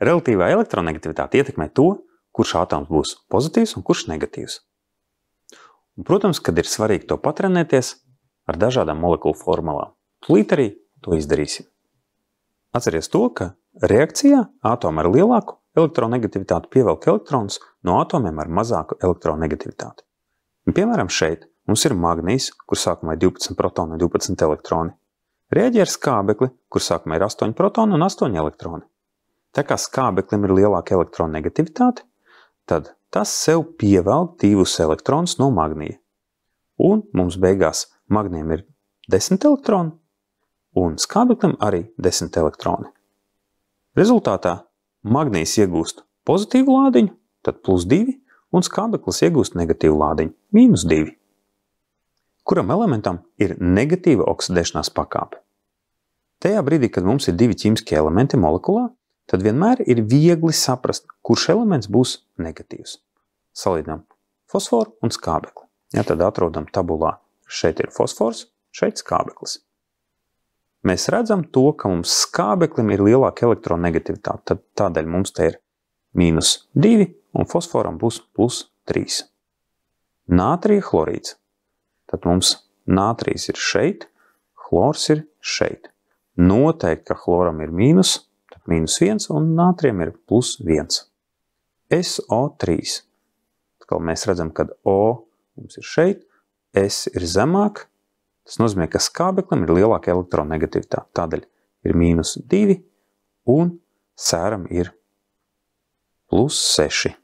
Relatīvā elektronegativitāte ietekmē to, kurš atoms būs pozitīvs un kurš negatīvs. Un, protams, kad ir svarīgi to patrenēties ar dažādām molekulu formulām. Tūlīt arī to izdarīsim. Atceries to, ka reakcijā atomi ar lielāku elektronegativitāti pievelk elektronus no atomiem ar mazāku elektronegativitāti. Un, piemēram, šeit mums ir magnijs, kur sākumā ir 12 protoni un 12 elektroni. Reaģē ar skābekli, kur sākumā ir 8 protoni un 8 elektroni. Tā kā skābeklim ir lielāka elektronegativitāte, tad tas sev pievelk 2 elektronus no magnija. Un mums beigās magnijam ir 10 elektroni, un skābeklim arī 10 elektroni. Rezultātā magnijs iegūst pozitīvu lādiņu, tad +2, un skābeklis iegūst negatīvu lādiņu, -2. Kuram elementam ir negatīva oksidēšanās pakāpe? Tajā brīdī, kad mums ir 2 ķīmiskie elementi molekulā, tad vienmēr ir viegli saprast, kurš elements būs negatīvs. Salīdzinām fosforu un skābekli. Ja, tad atrodam tabulā, šeit ir fosfors, šeit skābeklis. Mēs redzam to, ka mums skābeklim ir lielāka elektronegativitāte, tad tādēļ mums te ir -2 un fosforam būs +3. Nātrija chlorīds. Tad mums nātrijs ir šeit, chlors ir šeit. Noteikti, ka chloram ir mīnus, tad -1 un nātrijam ir +1. SO3. Atkal mēs redzam, ka O mums ir šeit, S ir zemāk. Tas nozīmē, ka skābeklim ir lielāka elektronegativitāte. Tādēļ ir -2 un sēram ir +6.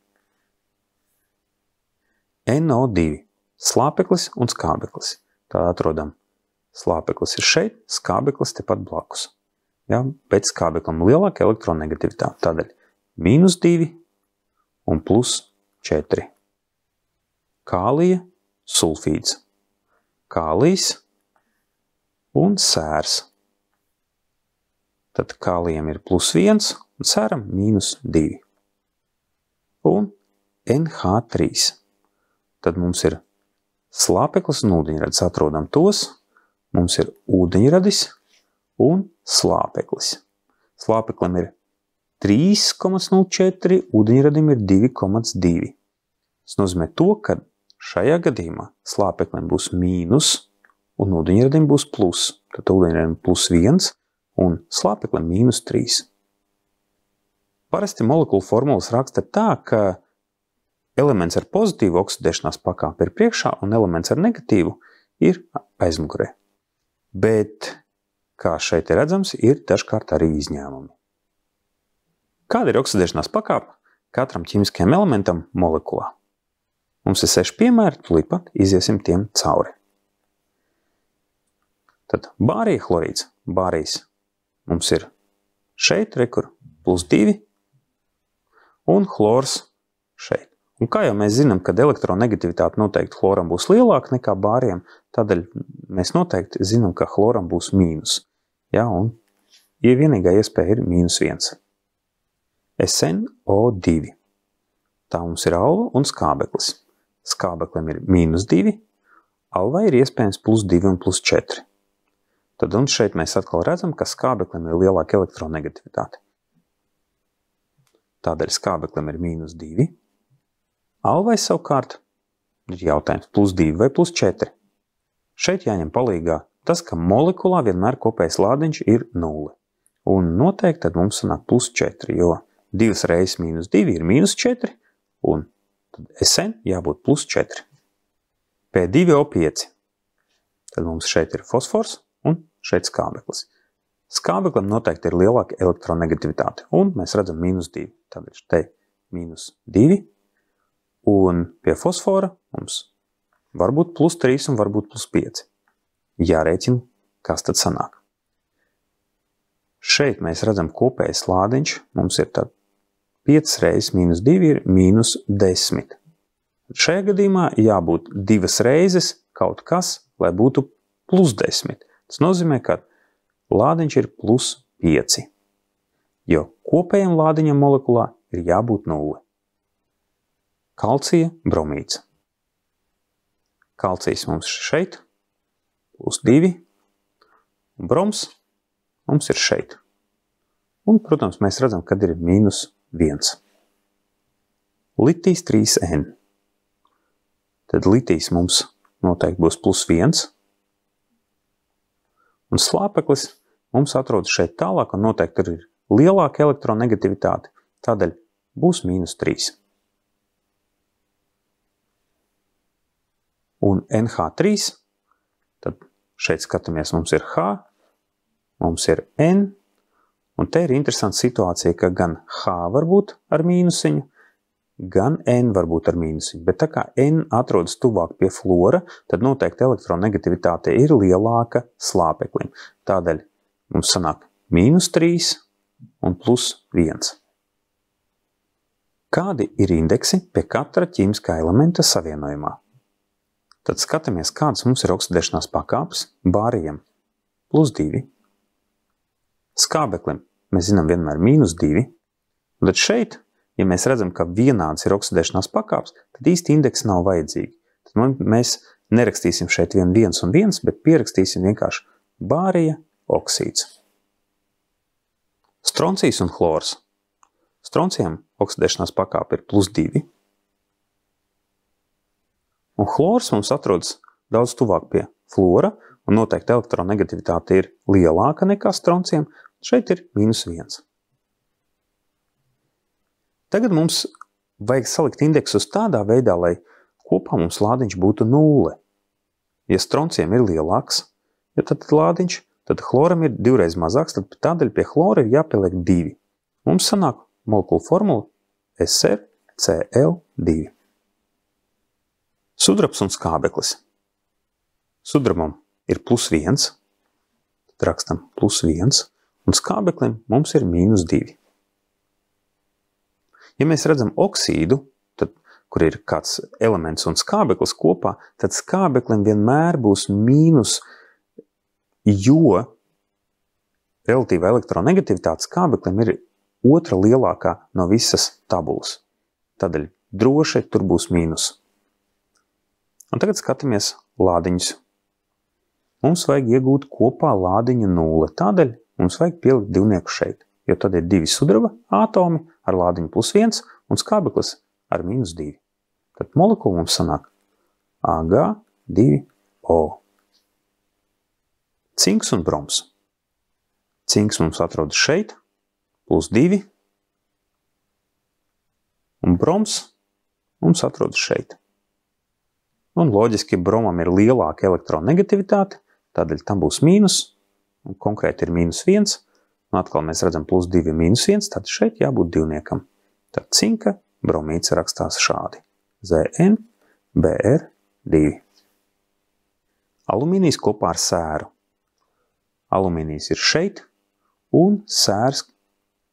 NO2. Slāpeklis un skābeklis. Tad atrodam, slāpeklis ir šeit, skābeklis tepat blakus. Ja, bet skābeklim lielāka elektronegativitāte. Tādēļ -2 un +4. Kālija sulfīds. Kālijs un sērs. Tad kālijam ir +1 un sēram -2. Un NH3. Tad mums ir slāpeklis un ūdeņradis. Atrodam tos. Mums ir ūdeņradis un slāpeklis. Slāpeklim ir 3,04, ūdeņradim ir 2,2. Tas nozīmē to, ka šajā gadījumā slāpeklim būs mīnus un ūdeņradim būs plus. Tad ūdeņradim +1 un slāpeklim -3. Parasti molekulu formulas raksta tā, ka elements ar pozitīvu oksidēšanās pakāpi ir priekšā un elements ar negatīvu ir aizmugurē. Bet, kā šeit ir redzams, ir dažkārt arī izņēmumi. Kāda ir oksidēšanās pakāpe katram ķīmiskajam elementam molekulā? Mums ir 6 piemēri, tūlīt pat iziesim tiem cauri. Tad bārija chlorīds. Bārijs mums ir šeit, rekur, +2 un chlors šeit. Un kā jau mēs zinām, kad elektronegativitāte noteikti chloram būs lielāka nekā bāriem, tādēļ mēs noteikti zinām, ka chloram būs mīnus. Ja, un vienīgā iespēja ir -1. SnO2. Tā mums ir alva un skābeklis. Skābeklim ir -2, alvai ir iespējams +2 un +4. Tad un šeit mēs atkal redzam, ka skābeklim ir lielāka elektronegativitāte. Tādēļ skābeklim ir -2. Alvai savukārt ir jautājums +2 vai +4. Šeit jāņem palīgā tas, ka molekulā vienmēr kopējais lādiņš ir 0. Un noteikti tad mums sanāk +4, jo 2 reizes -2 ir -4, un tad Sn jābūt +4. P2O5. Tad mums šeit ir fosfors un šeit skābeklis. Skābeklim noteikti ir lielāka elektronegativitāte, un mēs redzam -2. Tādēļ te -2. Un pie fosfora mums var būt +3 un var būt +5. Jārēķina, kas tad sanāk. Šeit mēs redzam kopējais lādiņš. Mums ir tad 5 reizes -2 ir -10. Šajā gadījumā jābūt 2 reizes kaut kas, lai būtu +10. Tas nozīmē, ka lādiņš ir +5. Jo kopējam lādiņam molekulā ir jābūt 0. Kalcija bromīds. Kalcijs mums šeit, +2, un broms mums ir šeit. Un, protams, mēs redzam, kad ir -1. Litijs 3N. Tad litijs mums noteikti būs +1. Un slāpeklis mums atrodas šeit tālāk, un noteikti ir lielāka elektronegativitāte, tādēļ būs -3. Un NH3, tad šeit skatāmies, mums ir H, mums ir N, un te ir interesanta situācija, ka gan H var būt ar mīnusiņu, gan N var būt ar mīnusiņu, bet tā kā N atrodas tuvāk pie fluora, tad noteikti elektronegativitāte ir lielāka slāpeklim. Tādēļ mums sanāk -3 un +1. Kādi ir indeksi pie katra ķīmiskā elementa savienojumā? Tad skatāmies, kādas mums ir oksidēšanās pakāpes bāriem +2. Skābeklim mēs zinām vienmēr -2. Un tad šeit, ja mēs redzam, ka vienāds ir oksidēšanās pakāpes, tad īsti indeksi nav vajadzīgi. Tad mēs nerakstīsim šeit 1 un 1, bet pierakstīsim vienkārši bārija oksīds. Stroncijs un chlors. Stroncijam oksidēšanās pakāpe ir +2. Un chlors mums atrodas daudz tuvāk pie fluora, un noteikti elektronegativitāte ir lielāka nekā stroncijam. Šeit ir -1. Tagad mums vajag salikt indeksus tādā veidā, lai kopā mums lādiņš būtu 0. Ja stroncijam ir lielāks, ja tad lādiņš, tad chloram ir 2 reizes mazāks, tad tādēļ pie chlora ir jāpieliek 2. Mums sanāk molekulu formula SrCl2. Sudrabs un skābeklis. Sudrabam ir +1, tad rakstam +1, un skābeklim mums ir -2. Ja mēs redzam oksīdu, tad, kur ir kāds elements un skābeklis kopā, tad skābeklim vienmēr būs mīnus, jo relatīva elektronegativitāte skābeklim ir otra lielākā no visas tabulas. Tādēļ droši tur būs mīnus. Un tagad skatāmies lādiņus. Mums vajag iegūt kopā lādiņu 0, tādēļ mums vajag pielikt divnieku šeit, jo tad ir 2 sudraba atomi ar lādiņu +1 un skābeklis ar -2. Tad molekula mums sanāk Ag2O. Cinks un broms. Cinks mums atrodas šeit, +2, un broms mums atrodas šeit. Un loģiski, ja bromam ir lielāka elektronegativitāte, tādēļ tam būs mīnus, un konkrēti ir -1, un atkal mēs redzam +2 -1, tad šeit jābūt divniekam. Tad cinka bromīds rakstās šādi. ZnBr2. Alumīnijs kopā ar sēru. Alumīnijs ir šeit, un sērs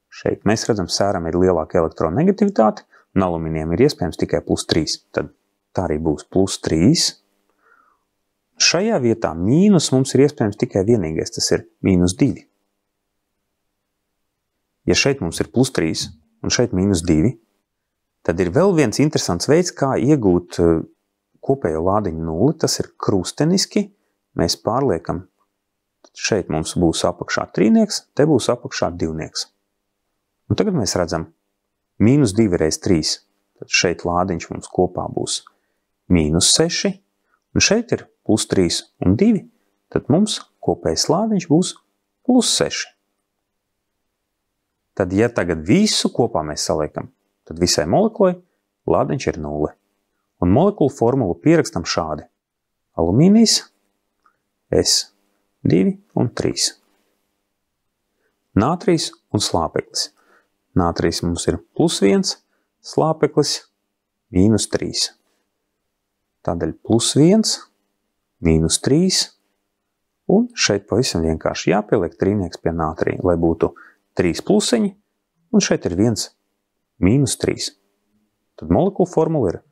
šeit. Mēs redzam, sēram ir lielāka elektronegativitāte, un alumīnijam ir iespējams tikai +3. Tad tā arī būs +3. Šajā vietā mīnus mums ir iespējams tikai vienīgais, tas ir -2. Ja šeit mums ir +3 un šeit -2, tad ir vēl viens interesants veids, kā iegūt kopējo lādiņu 0. Tas ir krusteniski. Mēs pārliekam, šeit mums būs apakšā trīnieks, te būs apakšā divnieks. Un tagad mēs redzam -2 reiz 3. Tad šeit lādiņš mums kopā būs -6, un šeit ir +3 un 2, tad mums kopējais lādiņš būs +6. Tad, ja tagad visu kopā mēs saliekam, tad visai molekulai lādiņš ir 0. Un molekulu formulu pierakstam šādi. Alumīnijs, S2 un 3. Nātrijs un slāpeklis. Nātrijs mums ir +1, slāpeklis -3. Tādēļ +1, -3, un šeit pavisam vienkārši jāpieliek trīnieks pie nātrija, lai būtu 3 plusiņi, un šeit ir 1 -3. Tad molekulu formula ir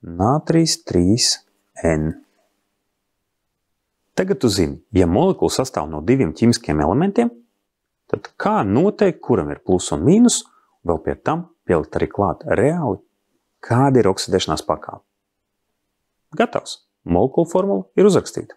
nātrijs 3N. Tagad tu zini, ja molekula sastāv no 2 ķīmiskiem elementiem, tad kā noteikt, kuram ir plus un mīnus, vēl pie tam pielikt arī klāt reāli, kāda ir oksidēšanās pakāpe. Gatavs! Molekulu formula ir uzrakstīta.